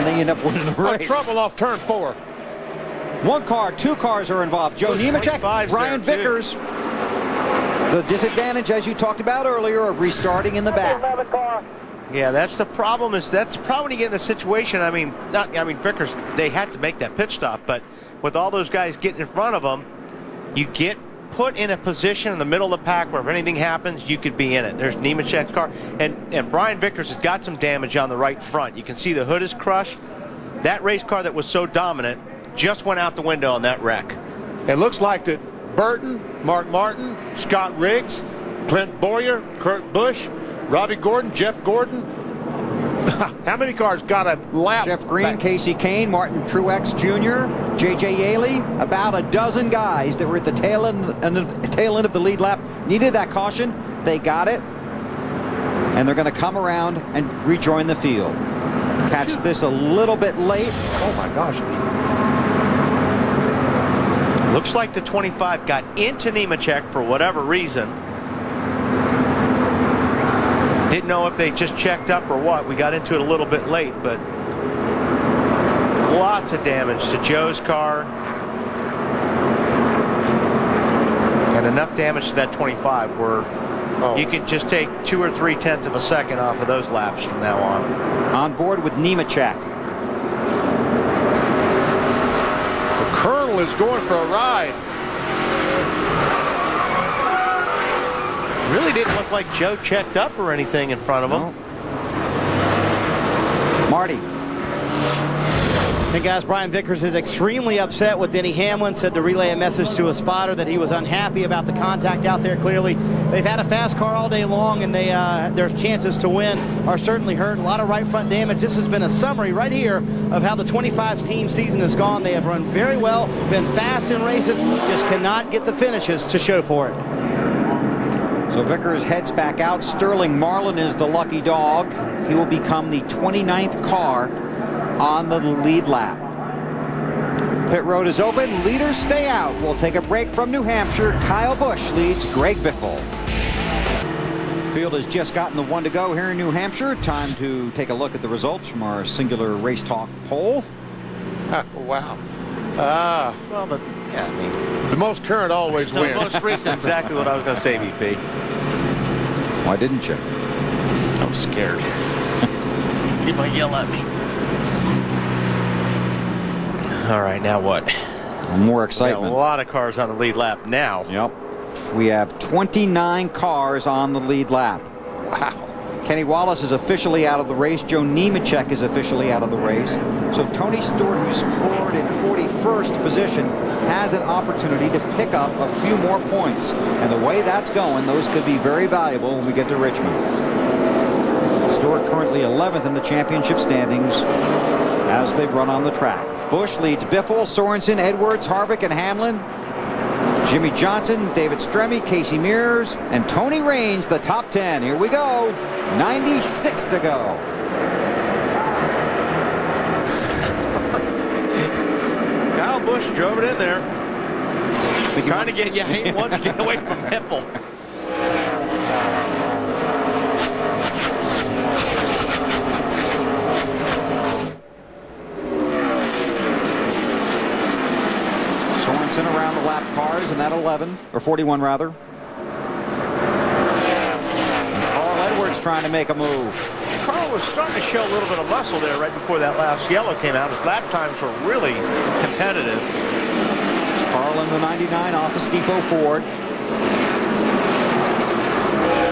and they end up winning the race. Trouble off turn 4. One car, 2 cars are involved. Joe Nemechek, Brian Vickers. The disadvantage, as you talked about earlier, of restarting in the back. Yeah, that's the problem. That's probably when you get in the situation. I mean, Vickers, they had to make that pit stop, but with all those guys getting in front of them, you get put in a position in the middle of the pack where if anything happens, you could be in it. There's Nemechek's car, and Brian Vickers has got some damage on the right front. You can see the hood is crushed. That race car that was so dominant just went out the window on that wreck. It looks like that Burton, Mark Martin, Scott Riggs, Clint Boyer, Kurt Busch, Robbie Gordon, Jeff Gordon. How many cars got a lap? Jeff Green, Casey Kane, Martin Truex Jr., J.J. Yaley, about a dozen guys that were at the tail end of the lead lap needed that caution. They got it, and they're going to come around and rejoin the field. Catch this a little bit late. Oh my gosh. Looks like the 25 got into Nemechek for whatever reason. Didn't know if they just checked up or what. We got into it a little bit late, but lots of damage to Joe's car. And enough damage to that 25 where you can just take 2 or 3 tenths of a second off of those laps from now on. On board with Nemechek. The Colonel is going for a ride. Really didn't look like Joe checked up or anything in front of him. Marty. Hey guys, Brian Vickers is extremely upset with Denny Hamlin. Said to relay a message to a spotter that he was unhappy about the contact out there. Clearly, they've had a fast car all day long, and their chances to win are certainly hurt. A lot of right front damage. This has been a summary right here of how the 25's team season has gone. They have run very well, been fast in races, just cannot get the finishes to show for it. So Vickers heads back out. Sterling Marlin is the lucky dog. He will become the 29th car on the lead lap. Pit road is open. Leaders stay out. We'll take a break from New Hampshire. Kyle Busch leads Greg Biffle. Field has just gotten the 1 to go here in New Hampshire. Time to take a look at the results from our singular Race Talk poll. Wow. Well, the most current always wins. The most recent, exactly what I was going to say, VP. Why didn't you? I was scared. He might yell at me. All right, now what? More excitement. We got a lot of cars on the lead lap now. Yep. We have 29 cars on the lead lap. Wow. Kenny Wallace is officially out of the race. Joe Nemechek is officially out of the race. So Tony Stewart, who scored in 41st position, has an opportunity to pick up a few more points. And the way that's going, those could be very valuable when we get to Richmond. Stewart currently 11th in the championship standings as they've run on the track. Busch leads Biffle, Sorensen, Edwards, Harvick, and Hamlin. Jimmy Johnson, David Stremme, Casey Mears, and Tony Raines, the top 10. Here we go. 96 to go. Kyle Busch drove it in there. Trying to get, he wants to get away from Biffle. Around the lap cars in that 11 or 41 rather. And Carl Edwards trying to make a move. Carl was starting to show a little bit of muscle there right before that last yellow came out. His lap times were really competitive. Carl in the 99 Office Depot Ford.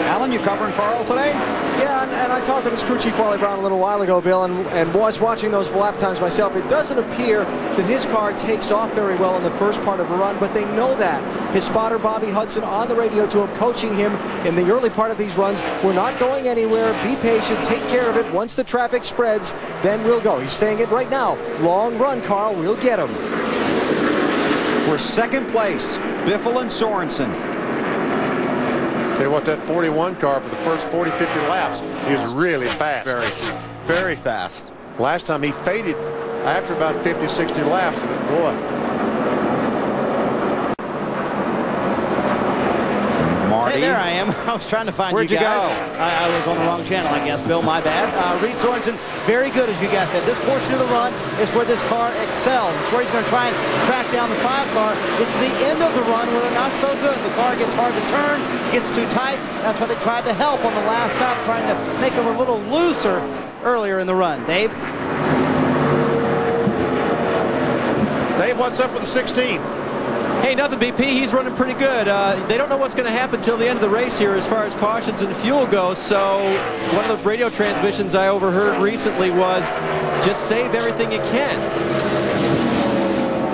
Alan, you covering Carl today? Yeah, and I talked to this crew chief Wally Brown a little while ago, Bill, and was watching those lap times myself. It doesn't appear that his car takes off very well in the first part of a run, but they know that. His spotter, Bobby Hudson, on the radio to him, coaching him in the early part of these runs. We're not going anywhere. Be patient. Take care of it. Once the traffic spreads, then we'll go. He's saying it right now. Long run, Carl. We'll get him. For second place, Biffle and Sorensen. Tell you what, that 41 car for the first 40, 50 laps is really fast. Very fast. Last time he faded after about 50, 60 laps. Boy. Marty. Hey, there I am. I was trying to find Where'd you guys. go? I was on the wrong channel, I guess, Bill. My bad. Reed Sorensen, very good, as you guys said. This portion of the run is where this car excels. It's where he's going to try and track down the 5 car. It's the end of the run where they're not so good. The car gets hard to turn, gets too tight. That's why they tried to help on the last stop, trying to make them a little looser earlier in the run. Dave? Dave, what's up with the 16? Hey, nothing, BP. He's running pretty good. They don't know what's going to happen till the end of the race here as far as cautions and fuel goes. So one of the radio transmissions I overheard recently was just save everything you can.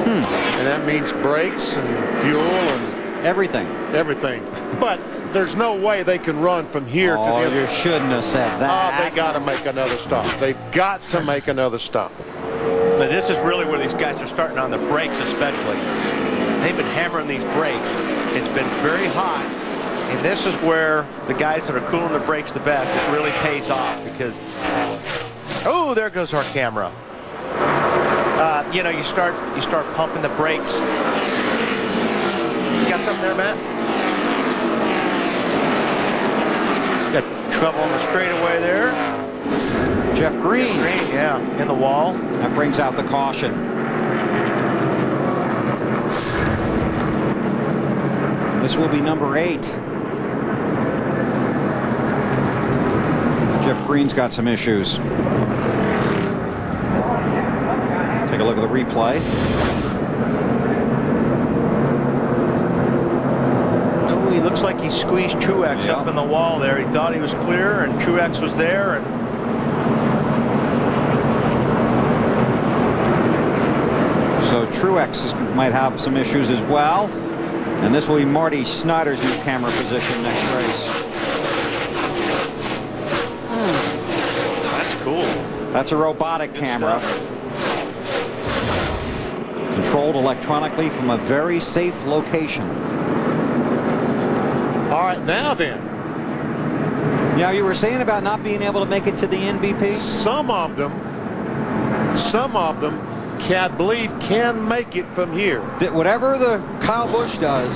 And that means brakes and fuel and Everything. everything. But there's no way they can run from here to the Oh, end. you shouldn't have said Oh, that. they got to make another stop. They've got to make another stop. But this is really where these guys are starting on the brakes especially. They've been hammering these brakes. It's been very hot. And this is where the guys that are cooling the brakes the best, it really pays off because, oh, there goes our camera. You know, you start pumping the brakes. You got something there, Matt? Got trouble on the straightaway there. Jeff Green. Green, yeah, in the wall. That brings out the caution. This will be number 8. Jeff Green's got some issues. Take a look at the replay. Oh, he looks like he squeezed Truex up in the wall there. He thought he was clear, and Truex was there. And So Truex might have some issues as well. And this will be Marty Snyder's new camera position next race. that's cool. That's a robotic camera. Controlled electronically from a very safe location. All right, now then. Now, you were saying about not being able to make it to the NBP? Some of them can make it from here. That whatever the Kyle Busch does,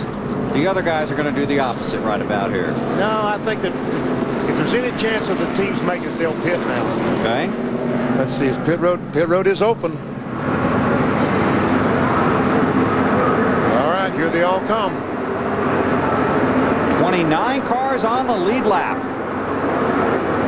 the other guys are going to do the opposite right about here. No, I think that if there's any chance of the teams making it, they'll pit now. Okay. Let's see, pit road is open. All right, here they all come. 29 cars on the lead lap.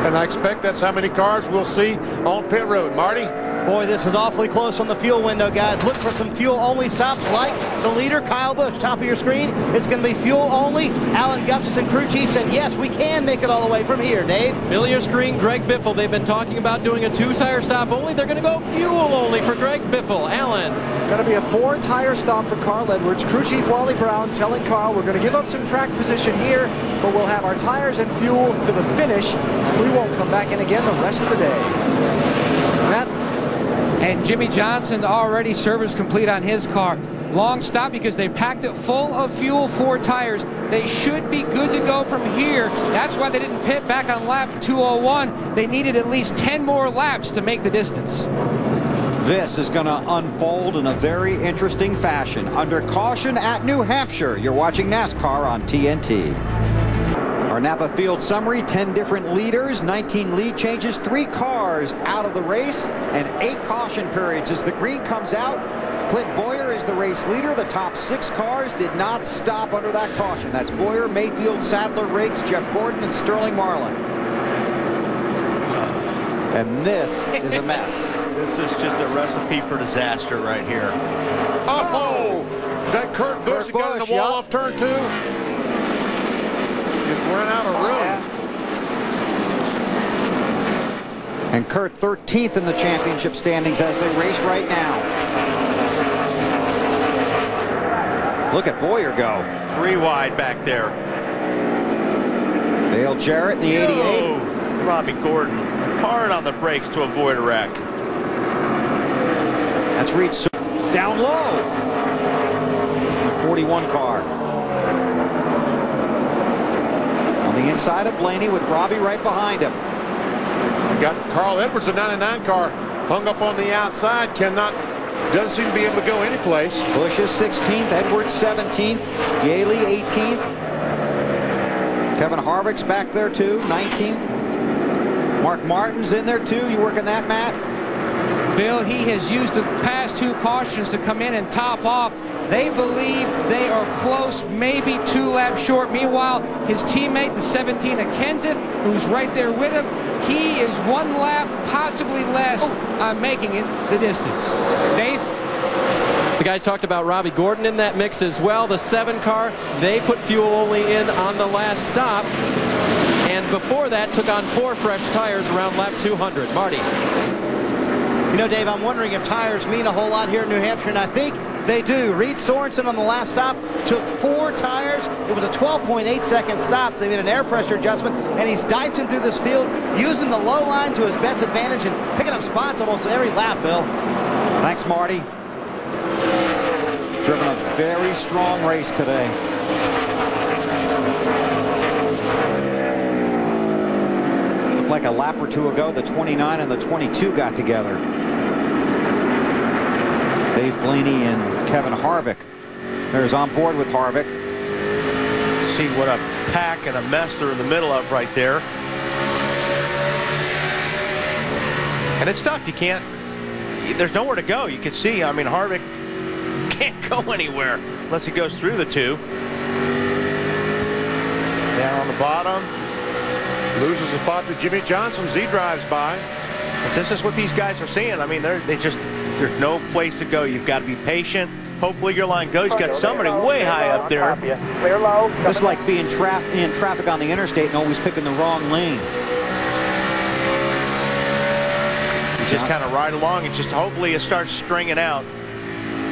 And I expect that's how many cars we'll see on pit road. Marty? Boy, this is awfully close on the fuel window, guys. Look for some fuel-only stops like the leader, Kyle Busch. Top of your screen, it's going to be fuel-only. Alan Gustafson, crew chief, said, yes, we can make it all the way from here. Dave? Middle of your screen, Greg Biffle. They've been talking about doing a 2-tire stop only. They're going to go fuel only for Greg Biffle. Alan. Going to be a 4-tire stop for Carl Edwards. Crew chief Wally Brown telling Carl, we're going to give up some track position here, but we'll have our tires and fuel to the finish. We won't come back in again the rest of the day. Matt? And Jimmy Johnson already service complete on his car. Long stop because they packed it full of fuel, 4 tires. They should be good to go from here. That's why they didn't pit back on lap 201. They needed at least 10 more laps to make the distance. This is going to unfold in a very interesting fashion. Under caution at New Hampshire. You're watching NASCAR on TNT. Our Napa Field summary, 10 different leaders, 19 lead changes, 3 cars out of the race, and 8 caution periods as the green comes out. Clint Boyer is the race leader. The top 6 cars did not stop under that caution. That's Boyer, Mayfield, Sadler, Riggs, Jeff Gordon, and Sterling Marlin. And this is a mess. This is just a recipe for disaster right here. Oh! Is that Kurt Busch that got in the wall off turn 2? Just ran out of room. And Kurt 13th in the championship standings as they race right now. Look at Boyer go. 3 wide back there. Dale Jarrett in the 88. Oh, Robbie Gordon hard on the brakes to avoid a wreck. That's Reed down low. The 41 car. On the inside of Blaney with Robbie right behind him. Got Carl Edwards, the 99 car, hung up on the outside. Doesn't seem to be able to go anyplace. Busch is 16th, Edwards 17th, Yaley 18th. Kevin Harvick's back there too, 19th. Mark Martin's in there too. You working that, Matt? Bill, he has used the past 2 cautions to come in and top off. They believe they are close, maybe 2 laps short. Meanwhile, his teammate, the 17 of Kenseth, who's right there with him, he is 1 lap, possibly less, on making it the distance. Dave? The guys talked about Robbie Gordon in that mix as well. The 7 car, they put fuel only in on the last stop. And before that, took on 4 fresh tires around lap 200. Marty. You know, Dave, I'm wondering if tires mean a whole lot here in New Hampshire, and I think they do. Reed Sorensen on the last stop took 4 tires. It was a 12.8-second stop. They made an air pressure adjustment, and he's dicing through this field, using the low line to his best advantage and picking up spots almost every lap, Bill. Thanks, Marty. Driven a very strong race today. Looked like a lap or 2 ago, the 29 and the 22 got together. Dave Blaney and Kevin Harvick. There's on board with Harvick. See what a pack and a mess they're in the middle of right there. And it's tough. You can't, there's nowhere to go. You can see, I mean, Harvick can't go anywhere unless he goes through the 2. Down on the bottom. Loses the spot to Jimmy Johnson as he drives by. But this is what these guys are seeing. I mean, there's no place to go. You've got to be patient. Hopefully your line goes. You've got somebody way high up there. Clear low. This is like being trapped in traffic on the interstate and always picking the wrong lane. You just kind of ride along and just hopefully it starts stringing out.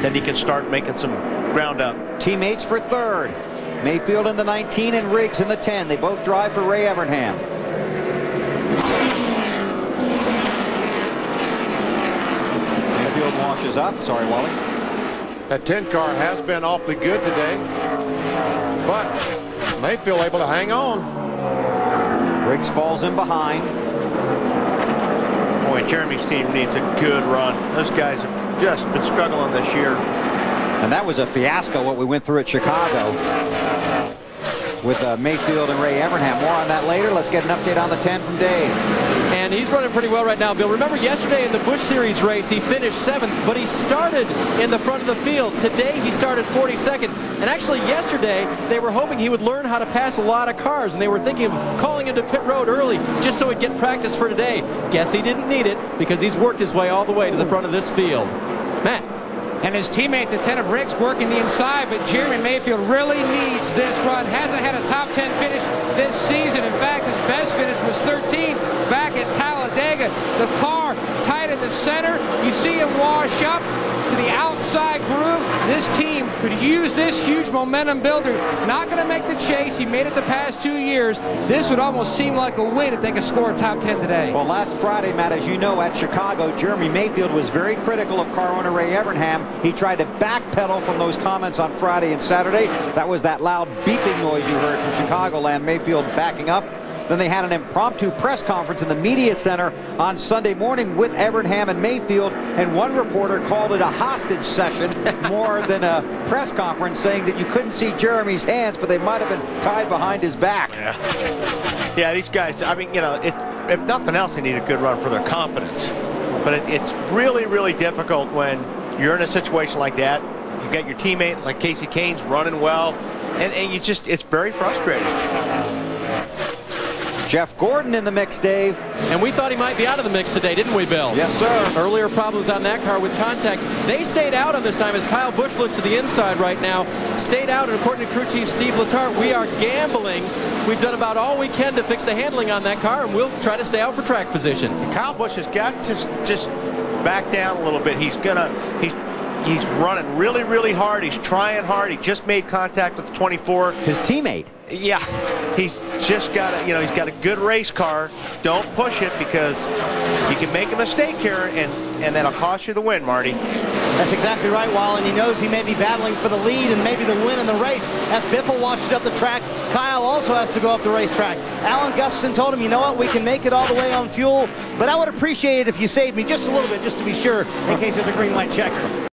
Then you can start making some ground up. Teammates for 3rd. Mayfield in the 19 and Riggs in the 10. They both drive for Ray Evernham. Mayfield washes up. Sorry, Wally. That 10 car has been awfully good today, but Mayfield able to hang on. Riggs falls in behind. Boy, Jeremy's team needs a good run. Those guys have just been struggling this year. And that was a fiasco what we went through at Chicago with Mayfield and Ray Evernham. More on that later. Let's get an update on the 10 from Dave. And he's running pretty well right now, Bill. Remember yesterday in the Busch Series race, he finished 7th, but he started in the front of the field. Today, he started 42nd. And actually yesterday, they were hoping he would learn how to pass a lot of cars, and they were thinking of calling him to pit road early just so he'd get practice for today. Guess he didn't need it because he's worked his way all the way to the front of this field. Matt. And his teammate, the 10 of Riggs, working the inside, but Jeremy Mayfield really needs this run. Hasn't had a top 10 finish this season. In fact, his best finish was 13th back at Talladega. The car tight in the center. You see him wash up to the outside groove. This team could use this huge momentum builder. Not going to make the chase. He made it the past 2 years. This would almost seem like a win if they could score a top 10 today. Well, last Friday, Matt, as you know, at Chicago, Jeremy Mayfield was very critical of car owner Ray Evernham. He tried to backpedal from those comments on Friday and Saturday. That was that loud beeping noise you heard from Chicagoland. Mayfield backing up. Then they had an impromptu press conference in the media center on Sunday morning with Evernham and Mayfield, and one reporter called it a hostage session more than a press conference, saying that you couldn't see Jeremy's hands, but they might have been tied behind his back. Yeah, these guys, I mean, you know, if nothing else, they need a good run for their confidence. But it's really, really difficult when you're in a situation like that. You've got your teammate like Casey Kane's running well, and you just, it's very frustrating. Jeff Gordon in the mix, Dave. And we thought he might be out of the mix today, didn't we, Bill? Yes, sir. Earlier problems on that car with contact. They stayed out on this time as Kyle Busch looks to the inside right now. Stayed out, and according to crew chief Steve Letarte, we are gambling. We've done about all we can to fix the handling on that car, and we'll try to stay out for track position. Kyle Busch has got to just back down a little bit. He's running really, really hard. He's trying hard. He just made contact with the 24. His teammate. Yeah, he's just got to, you know, he's got a good race car. Don't push it because you can make a mistake here, and that'll cost you the win, Marty. That's exactly right, Wall, and he knows he may be battling for the lead and maybe the win in the race. As Biffle washes up the track, Kyle also has to go up the racetrack. Alan Gustafson told him, you know what, we can make it all the way on fuel, but I would appreciate it if you saved me just a little bit, just to be sure, in case there's a green light checker.